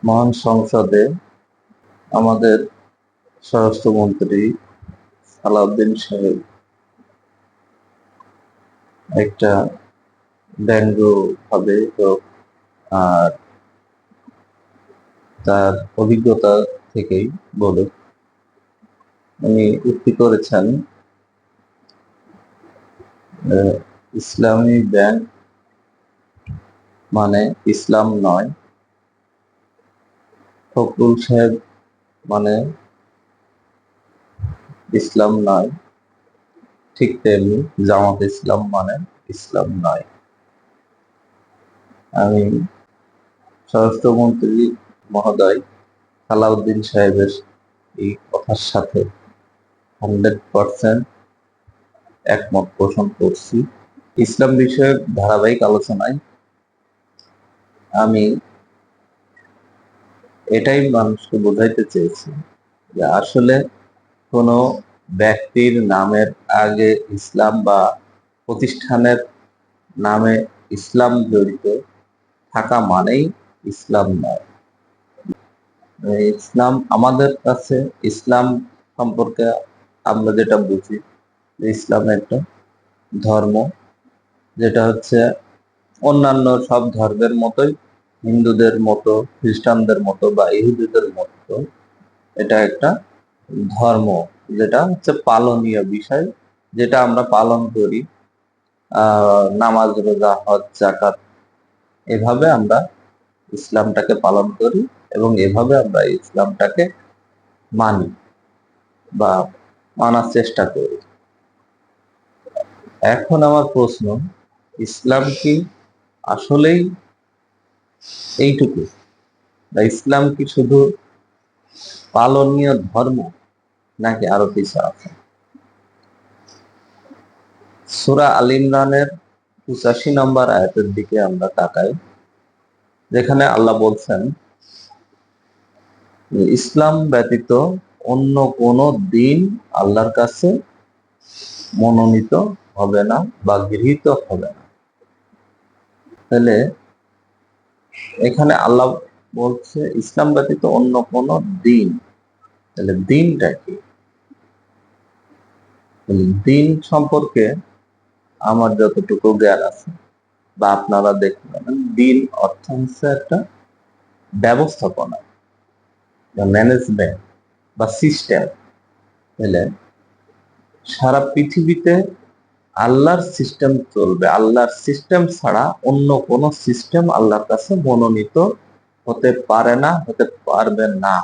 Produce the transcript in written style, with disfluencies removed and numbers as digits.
মহান সংসদে আমাদের স্বরাষ্ট্রমন্ত্রী সালাউদ্দিন সাহেব একটা ব্যঙ্গ ভাবে হোক আর তার অভিজ্ঞতা থেকেই বলুক, উনি উক্তি করেছেন ইসলামী ব্যাংক মানে ইসলাম নয়, ফখরুল সাহেব মানে ইসলাম নয়, ঠিক তেমনি জামাত ইসলাম মানে ইসলাম নয়। আমি স্বরাষ্ট্রমন্ত্রী মহোদয় সালাউদ্দিন সাহেবের এই কথার সাথে 100% একমত পোষণ করছি। ইসলাম বিষয়ক ধারাবাহিক আলোচনায় আমি এটাই মানুষকে বোঝাইতে চেয়েছি যে আসলে কোনো ব্যক্তির নামের আগে ইসলাম বা প্রতিষ্ঠানের নামে ইসলাম জড়িত থাকা মানেই ইসলাম নয়। ইসলাম আমাদের কাছে, ইসলাম সম্পর্কে আমরা যেটা বুঝি, ইসলাম একটা ধর্ম, যেটা হচ্ছে অন্যান্য সব ধর্মের মতোই, হিন্দুদের মতো, খ্রিস্টানদের মতো বা ইহুদিদের মতো এটা একটা ধর্ম, যেটা হচ্ছে পালনীয় বিষয়, যেটা আমরা পালন করি। নামাজ, রোজা, হজ, যাকাত, এভাবে আমরা ইসলামটাকে পালন করি এবং এভাবে আমরা ইসলামটাকে মানি বা মানার চেষ্টা করি। এখন আমার প্রশ্ন, ইসলাম কি আসলেই এইটুকু, বা ইসলাম কি শুধু পালনীয় ধর্ম নাকি আরো কিছু আছে? সূরা আল ইমরানের 85 নম্বর আয়াতের দিকে আমরা তাকাই, যেখানে আল্লাহ বলছেন ইসলাম ব্যতীত অন্য কোন দিন আল্লাহর কাছে মনোনীত হবে না বা গৃহীত হবে না। তাহলে এখানে আল্লাহ বলছে ইসলাম ব্যতীত অন্য কোন দিন, তাহলে দিনটা কি? দিন সম্পর্কে আমার যতটুকু জ্ঞান আছে বা আপনারা দেখতে পাবেন, দিন অর্থ হচ্ছে একটা ব্যবস্থাপনা বা ম্যানেজমেন্ট বা সিস্টেম। তাহলে সারা পৃথিবীতে আল্লাহর সিস্টেম চলবে, আল্লাহর সিস্টেম ছাড়া অন্য কোন সিস্টেম আল্লাহর কাছে মনোনীত হতে পারে না, হতে পারবে না।